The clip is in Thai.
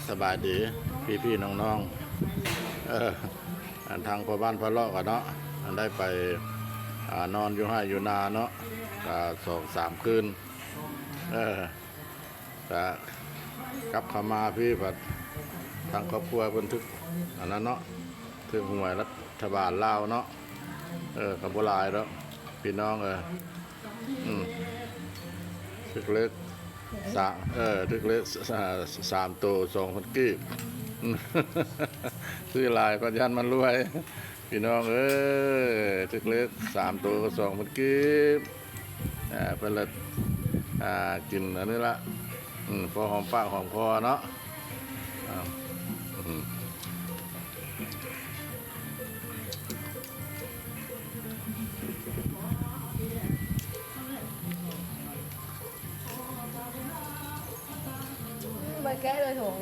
สบายดีพี่น้องๆทางพ่อบ้านพ่อเลาะกันเนาะได้ไปนอนอยู่ให้อยู่นาเนาะก็2-3 คืนแต่กลับเข้ามาพี่แบบทางครอบครัวบันทึกอันนั้นเนาะถึงหวยรัฐบาลลาวเนาะกับโบราณแล้วพี่น้องทึกเล็กทึกเล็ก3 ตัว2,000 กีบซื้อลายก็ยันมันรวยพี่น้องทึกเล็ก3 ตัว2,000 กีบเป็นละกินอันนี้ละพอหอมปากหอมคอเนาะไปแก้เลยถุง